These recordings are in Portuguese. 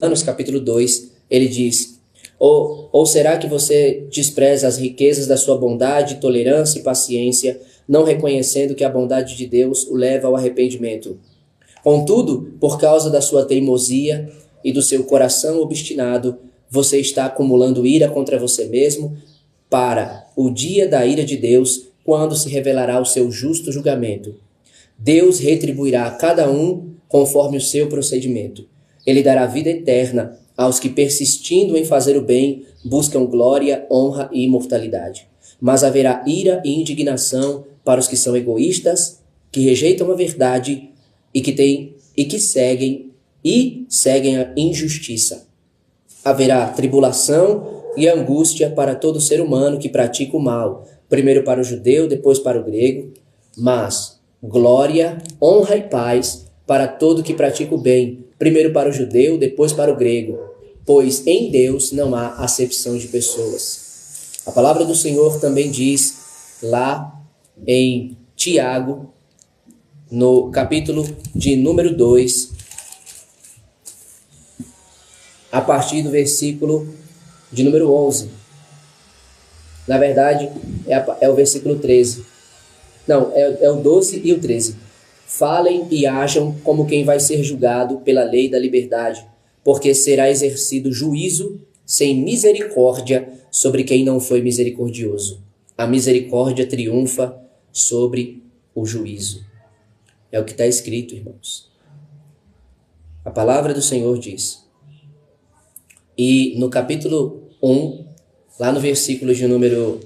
Romanos capítulo 2, ele diz: ou será que você despreza as riquezas da sua bondade, tolerância e paciência, não reconhecendo que a bondade de Deus o leva ao arrependimento? Contudo, por causa da sua teimosia e do seu coração obstinado, você está acumulando ira contra você mesmo para o dia da ira de Deus, quando se revelará o seu justo julgamento. Deus retribuirá a cada um conforme o seu procedimento. Ele dará vida eterna aos que, persistindo em fazer o bem, buscam glória, honra e imortalidade. Mas haverá ira e indignação para os que são egoístas, que rejeitam a verdade e que seguem a injustiça. Haverá tribulação e angústia para todo ser humano que pratica o mal, primeiro para o judeu, depois para o grego, mas glória, honra e paz para todo que pratica o bem, primeiro para o judeu, depois para o grego, pois em Deus não há acepção de pessoas. A palavra do Senhor também diz lá em Tiago, no capítulo de número 2, a partir do versículo de número 11. Na verdade, é o versículo 13. Não, é o 12 e o 13. Falem e ajam como quem vai ser julgado pela lei da liberdade, porque será exercido juízo sem misericórdia sobre quem não foi misericordioso. A misericórdia triunfa sobre o juízo. É o que está escrito, irmãos. A palavra do Senhor diz. E no capítulo 1, lá no versículo de número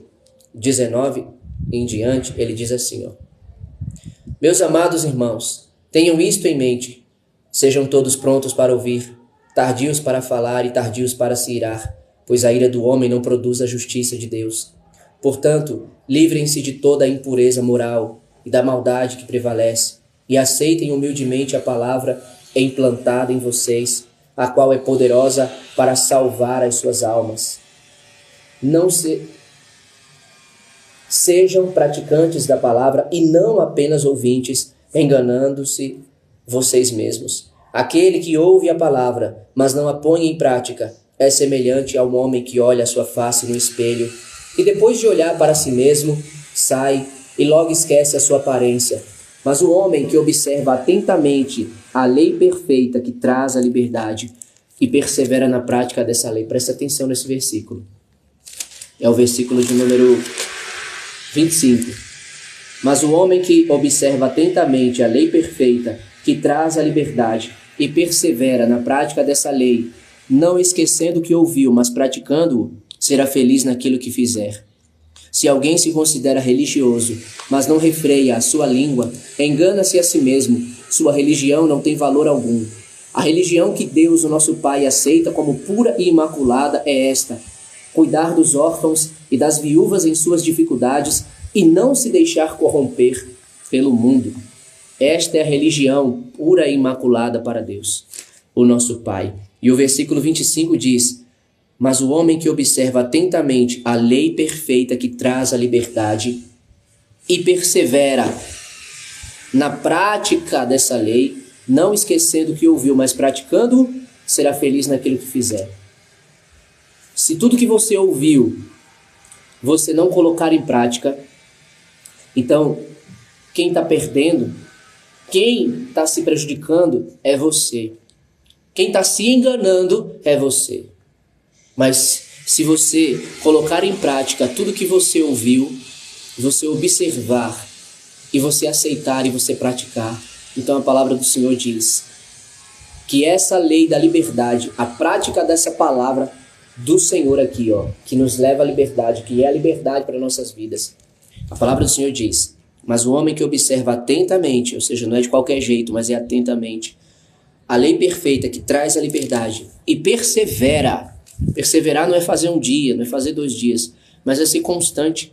19 em diante, ele diz assim, ó: Meus amados irmãos, tenham isto em mente, sejam todos prontos para ouvir, tardios para falar e tardios para se irar, pois a ira do homem não produz a justiça de Deus. Portanto, livrem-se de toda a impureza moral e da maldade que prevalece, e aceitem humildemente a palavra implantada em vocês, a qual é poderosa para salvar as suas almas. Sejam praticantes da palavra e não apenas ouvintes, enganando-se vocês mesmos. Aquele que ouve a palavra, mas não a põe em prática, é semelhante ao homem que olha a sua face no espelho e depois de olhar para si mesmo, sai e logo esquece a sua aparência. Mas o homem que observa atentamente a lei perfeita que traz a liberdade e persevera na prática dessa lei. Presta atenção nesse versículo. É o versículo de número 25. Mas o homem que observa atentamente a lei perfeita que traz a liberdade e persevera na prática dessa lei, não esquecendo o que ouviu, mas praticando-o, será feliz naquilo que fizer. Se alguém se considera religioso, mas não refreia a sua língua, engana-se a si mesmo. Sua religião não tem valor algum. A religião que Deus, o nosso Pai, aceita como pura e imaculada é esta: cuidar dos órfãos e das viúvas em suas dificuldades e não se deixar corromper pelo mundo. Esta é a religião pura e imaculada para Deus, o nosso Pai. E o versículo 25 diz: Mas o homem que observa atentamente a lei perfeita que traz a liberdade e persevera na prática dessa lei, não esquecendo o que ouviu, mas praticando, será feliz naquilo que fizer. Se tudo que você ouviu, você não colocar em prática, então quem está perdendo, quem está se prejudicando é você. Quem está se enganando é você. Mas se você colocar em prática tudo que você ouviu, você observar e você aceitar e você praticar, então a palavra do Senhor diz que essa lei da liberdade, a prática dessa palavra do Senhor aqui, ó, que nos leva à liberdade, que é a liberdade para nossas vidas. A palavra do Senhor diz: mas o homem que observa atentamente, ou seja, não é de qualquer jeito, mas é atentamente, a lei perfeita que traz a liberdade e persevera. Perseverar não é fazer um dia, não é fazer 2 dias, mas é ser constante.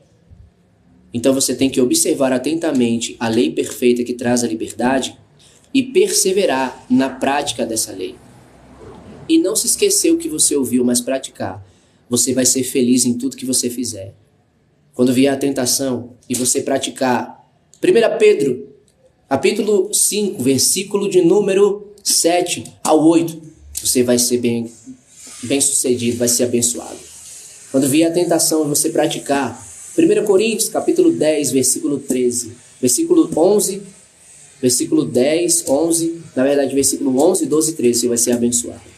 Então você tem que observar atentamente a lei perfeita que traz a liberdade e perseverar na prática dessa lei. E não se esquecer o que você ouviu, mas praticar. Você vai ser feliz em tudo que você fizer. Quando vier a tentação e você praticar 1 Pedro, capítulo 5, versículo de número 7 ao 8, você vai ser bem sucedido, vai ser abençoado. Quando vier a tentação de você praticar, 1 Coríntios, capítulo 10, versículo 13, versículo 11, versículo 10, 11, na verdade, versículo 11, 12 e 13, você vai ser abençoado.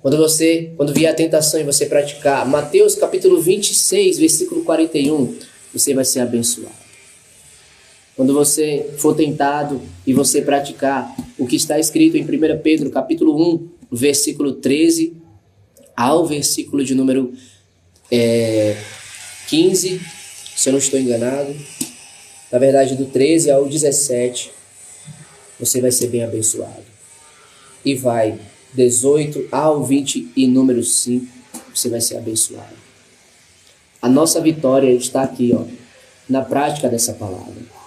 Quando vier a tentação e você praticar, Mateus, capítulo 26, versículo 41, você vai ser abençoado. Quando você for tentado e você praticar o que está escrito em 1 Pedro, capítulo 1, versículo 13, ao versículo de número 15, se eu não estou enganado, na verdade do 13 ao 17, você vai ser bem abençoado. E vai 18 ao 20 e número 5, você vai ser abençoado. A nossa vitória está aqui, na prática dessa palavra.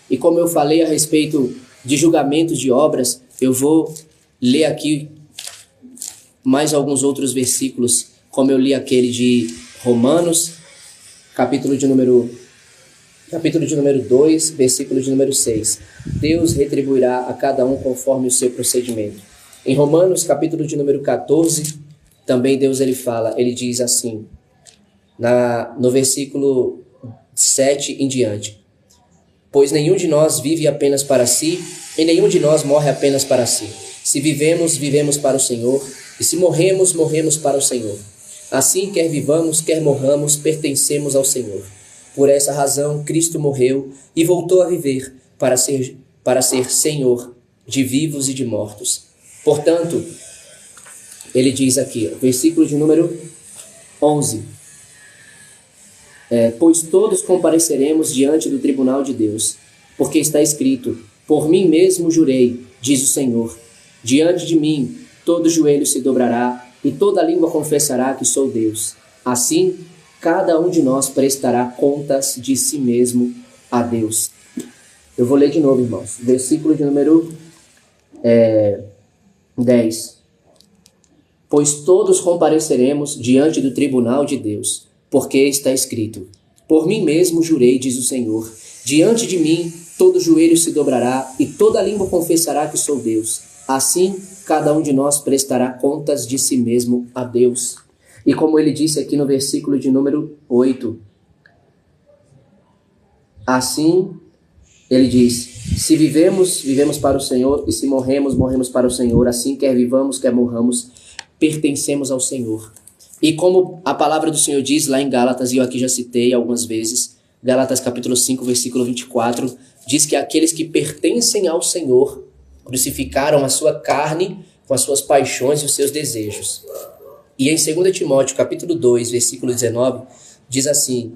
E como eu falei a respeito de julgamentos de obras, eu vou ler aqui mais alguns outros versículos, como eu li aquele de Romanos, capítulo de número 2, versículo de número 6. Deus retribuirá a cada um conforme o seu procedimento. Em Romanos, capítulo de número 14, também Deus ele diz assim, no versículo 7 em diante: pois nenhum de nós vive apenas para si, e nenhum de nós morre apenas para si. Se vivemos, vivemos para o Senhor, e se morremos, morremos para o Senhor. Assim, quer vivamos, quer morramos, pertencemos ao Senhor. Por essa razão, Cristo morreu e voltou a viver para ser Senhor de vivos e de mortos. Portanto, ele diz aqui, versículo de número 11, pois todos compareceremos diante do tribunal de Deus, porque está escrito, por mim mesmo jurei, diz o Senhor, diante de mim todo joelho se dobrará e toda língua confessará que sou Deus. Assim, cada um de nós prestará contas de si mesmo a Deus. Eu vou ler de novo, irmãos. Versículo de número 10. Pois todos compareceremos diante do tribunal de Deus, porque está escrito, por mim mesmo jurei, diz o Senhor, diante de mim todo joelho se dobrará e toda língua confessará que sou Deus. Assim, cada um de nós prestará contas de si mesmo a Deus. E como ele disse aqui no versículo de número 8, assim, ele diz, se vivemos, vivemos para o Senhor, e se morremos, morremos para o Senhor. Assim, quer vivamos, quer morramos, pertencemos ao Senhor. E como a palavra do Senhor diz lá em Gálatas, e eu aqui já citei algumas vezes, Gálatas capítulo 5, versículo 24, diz que aqueles que pertencem ao Senhor crucificaram a sua carne com as suas paixões e os seus desejos. E em 2 Timóteo capítulo 2, versículo 19, diz assim,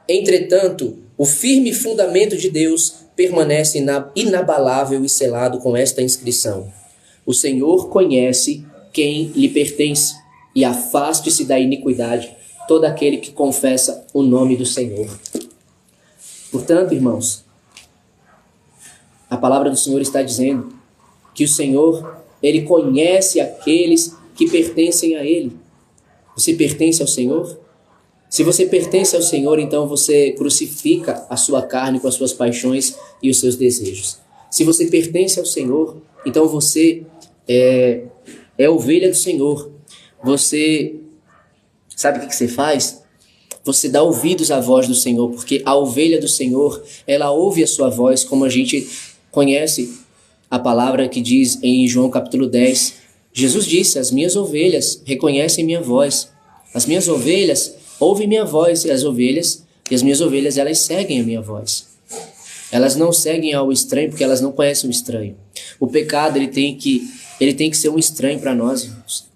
entretanto, o firme fundamento de Deus permanece inabalável e selado com esta inscrição: o Senhor conhece quem lhe pertence, e afaste-se da iniquidade todo aquele que confessa o nome do Senhor. Portanto, irmãos, a palavra do Senhor está dizendo que o Senhor, ele conhece aqueles que pertencem a ele. Você pertence ao Senhor? Se você pertence ao Senhor, então você crucifica a sua carne com as suas paixões e os seus desejos. Se você pertence ao Senhor, então você é ovelha do Senhor. Você, sabe o que você faz? Você dá ouvidos à voz do Senhor, porque a ovelha do Senhor, ela ouve a sua voz, como a gente conhece a palavra que diz em João capítulo 10. Jesus disse, as minhas ovelhas reconhecem minha voz. As minhas ovelhas ouvem minha voz, e as minhas ovelhas, elas seguem a minha voz. Elas não seguem ao estranho, porque elas não conhecem o estranho. O pecado, ele tem que ser um estranho para nós, irmãos.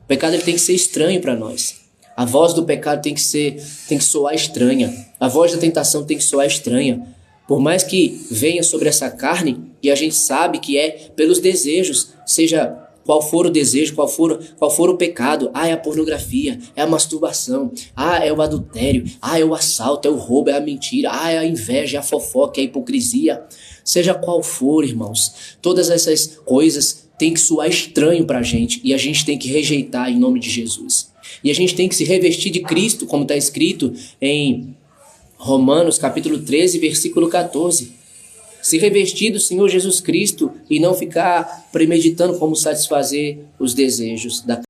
O pecado, ele tem que ser estranho para nós. A voz do pecado tem que soar estranha. A voz da tentação tem que soar estranha. Por mais que venha sobre essa carne, e a gente sabe que é pelos desejos, seja qual for o desejo, qual for o pecado. É a pornografia, é a masturbação, é o adultério, é o assalto, é o roubo, é a mentira, é a inveja, é a fofoca, é a hipocrisia. Seja qual for, irmãos, todas essas coisas têm que soar estranho para a gente, e a gente tem que rejeitar em nome de Jesus. E a gente tem que se revestir de Cristo, como está escrito em Romanos capítulo 13, versículo 14. se revestir do Senhor Jesus Cristo e não ficar premeditando como satisfazer os desejos da